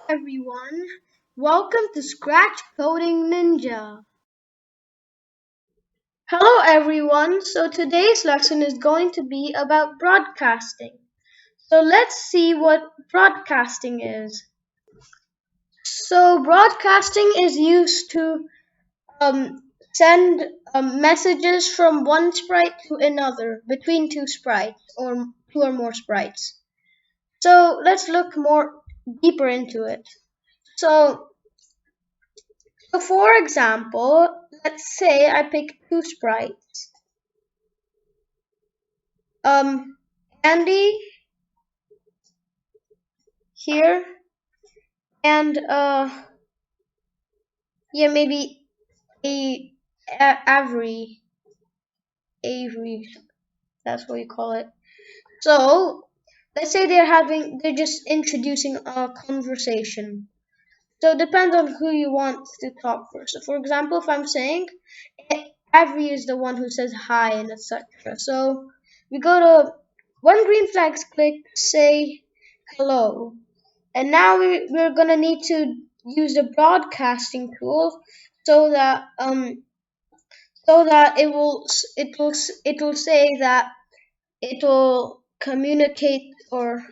everyone. Welcome to Scratch Coding Ninja. Hello everyone. So today's lesson is going to be about broadcasting. So let's see what broadcasting is. So broadcasting is used to send messages from one sprite to another between two sprites or two or more sprites. So let's look more deeper into it. So for example, let's say I pick two sprites. Um, Andy here and yeah, maybe Avery, Avery, that's what you call it. So let's say they're just introducing a conversation. So it depends on who you want to talk first. So for example, if I'm saying Avery is the one who says hi and etc. So we go to when green flags click, say hello. And now we're gonna need to use the broadcasting tool so that it will say that it will communicate or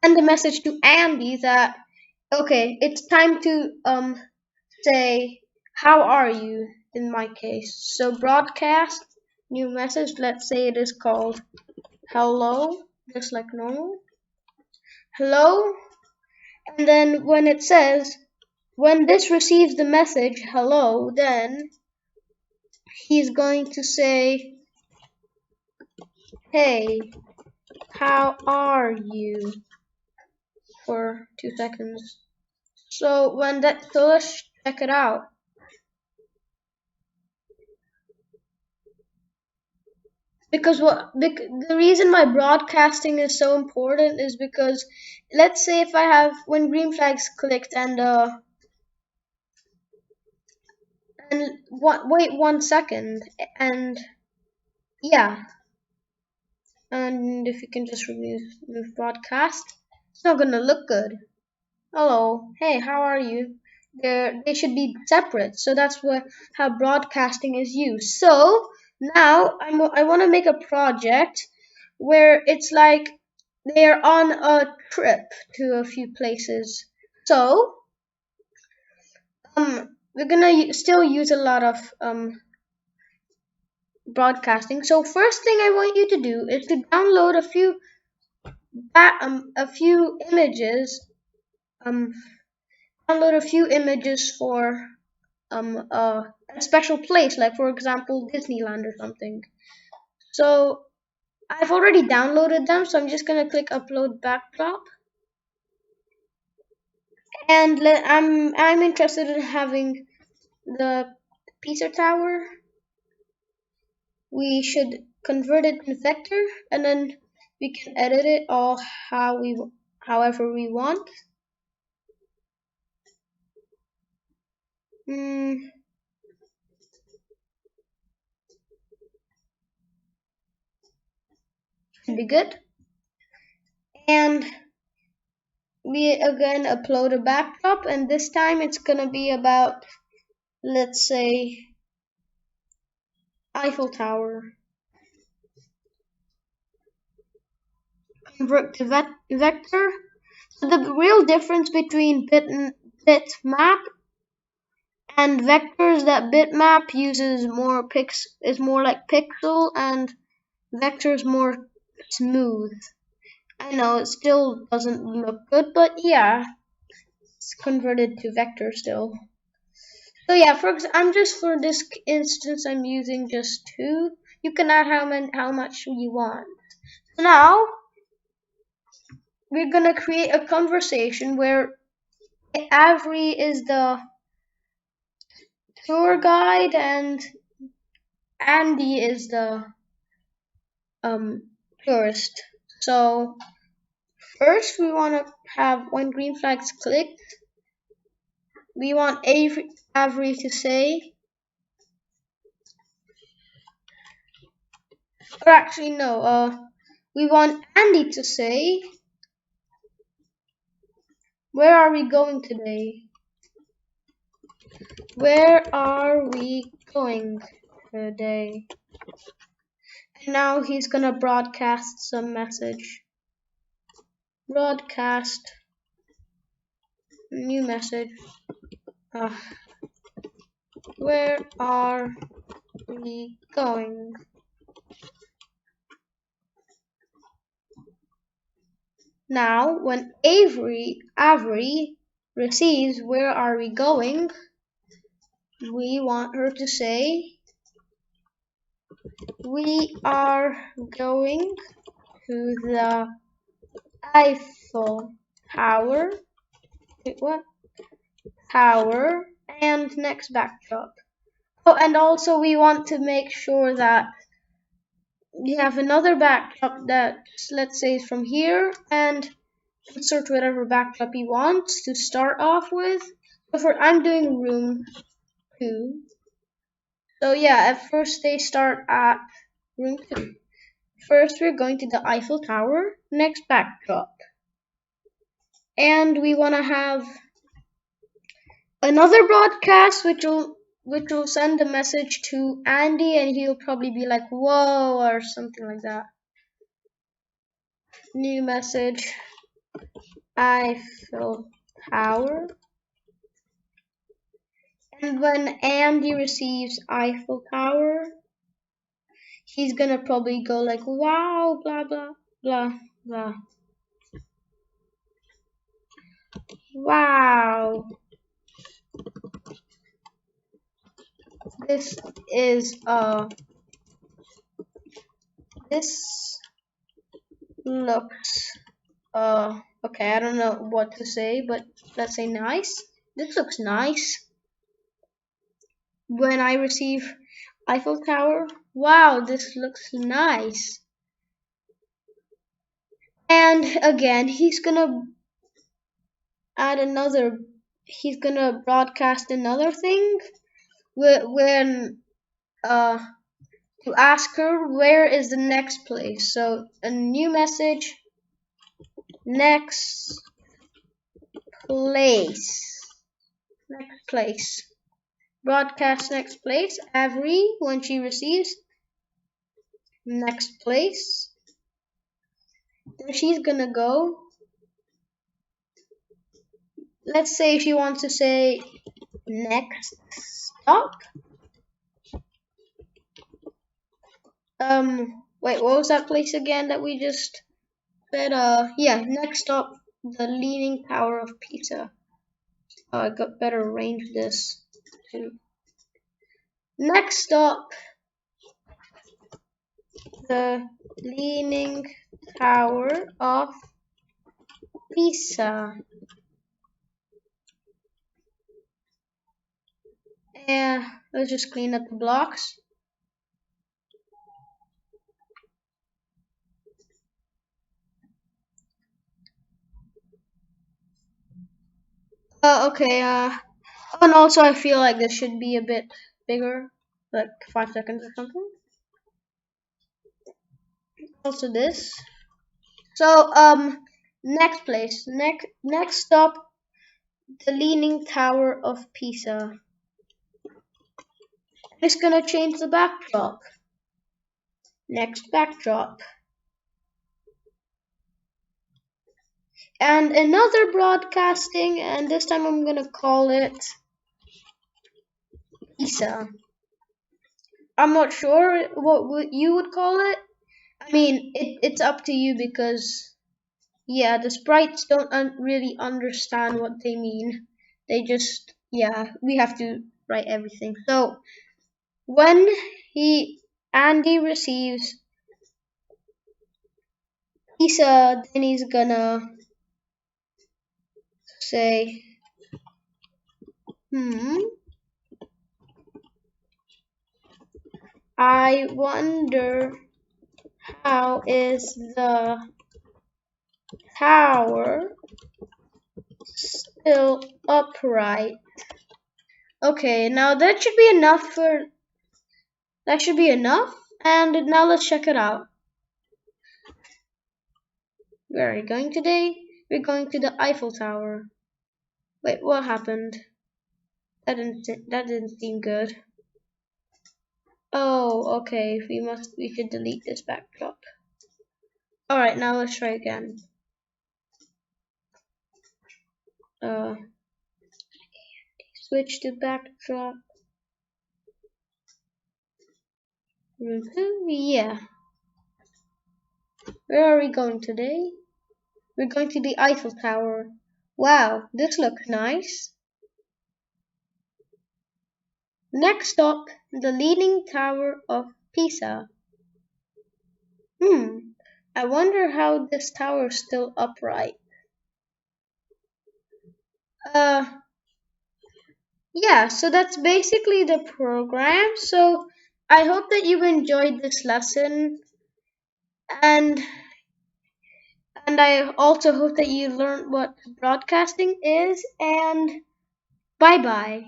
send a message to Andy that okay, it's time to say how are you in my case. So broadcast new message, let's say it is called hello, just like normal. Hello, and then when this receives the message hello, then he's going to say, hey, how are you? For 2 seconds. So let's check it out. The reason why broadcasting is so important is because let's say if I have when green flags clicked and wait 1 second and yeah, and if you can just remove broadcast, it's not gonna look good. Hello, hey, how are you? They should be separate. So that's how broadcasting is used. So now I want to make a project where it's like they're on a trip to a few places. So we're gonna still use a lot of broadcasting. So first thing I want you to do is to download a few images um download a few images for a special place, like for example Disneyland or something. So I've already downloaded them, so I'm just gonna click upload backdrop, and I'm interested in having the Pizza Tower. We should convert it to vector, and then we can edit it all however we want. Should be good. And we again upload a backdrop, and this time it's gonna be about, let's say, Eiffel Tower. Convert to vector. So the real difference between bitmap and vector is that bitmap uses is more like pixel, and vector is more smooth. I know it still doesn't look good, but yeah, it's converted to vector still. So yeah, for this instance, I'm using just two. You can add how much you want. So now we're gonna create a conversation where Avery is the tour guide and Andy is the tourist. So first we want to have when green flags clicked, we want Avery to say, or actually no, we want Andy to say, Where are we going today? Where are we going today? And now he's gonna broadcast some message. Broadcast new message. Where are we going? Now, when Avery receives where are we going, we want her to say, we are going to the Eiffel Tower. Wait, what? Tower and next backdrop. Oh, and also we want to make sure that we have another backdrop that, let's say, is from here, and insert whatever backdrop you want to start off with. So I'm doing room 2. So yeah, at first they start at room 2. First we're going to the Eiffel Tower, next backdrop. And we want to have another broadcast which will send a message to Andy, and he'll probably be like, whoa, or something like that. New message, Eiffel Tower. And when Andy receives Eiffel Tower, he's gonna probably go like, wow, blah, blah, blah, blah. Wow. This looks, okay, I don't know what to say, but let's say nice. This looks nice. When I receive Eiffel Tower, wow, this looks nice. And again, he's gonna broadcast another thing when to ask her where is the next place. So a new message, next place, broadcast next place. Avery, when she receives next place, then she's gonna go. Let's say she wants to say next stop. Wait, what was that place again that we just said? Yeah, next stop, the Leaning Tower of Pisa. I got better arrange this too. Next stop, the Leaning Tower of Pisa. And let's just clean up the blocks. Okay, and also I feel like this should be a bit bigger, like 5 seconds or something. Also this. So, next place, next stop, the Leaning Tower of Pisa. It's gonna change the backdrop. Next backdrop. And another broadcasting, and this time I'm gonna call it Pisa. I'm not sure what you would call it. I mean, it's up to you because, yeah, the sprites don't really understand what they mean. They just, yeah, we have to write everything. So, when Andy receives Pisa, then he's gonna say, I wonder how is the tower still upright? Okay, now that should be enough and now let's check it out. Where are we going today? We're going to the Eiffel Tower. Wait, what happened? That didn't seem good. Oh, okay. We should delete this backdrop. Alright, now let's try again. Switch to backdrop. Yeah. Where are we going today? We're going to the Eiffel Tower. Wow, this looks nice. Next stop, the Leaning Tower of Pisa. I wonder how this tower is still upright. Yeah, so that's basically the program. So I hope that you enjoyed this lesson, and I also hope that you learned what broadcasting is, and bye bye.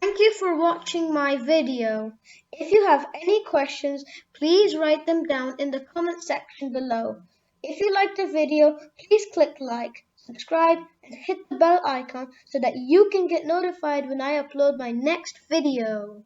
Thank you for watching my video. If you have any questions, please write them down in the comment section below. If you liked the video, please click like, subscribe, and hit the bell icon so that you can get notified when I upload my next video.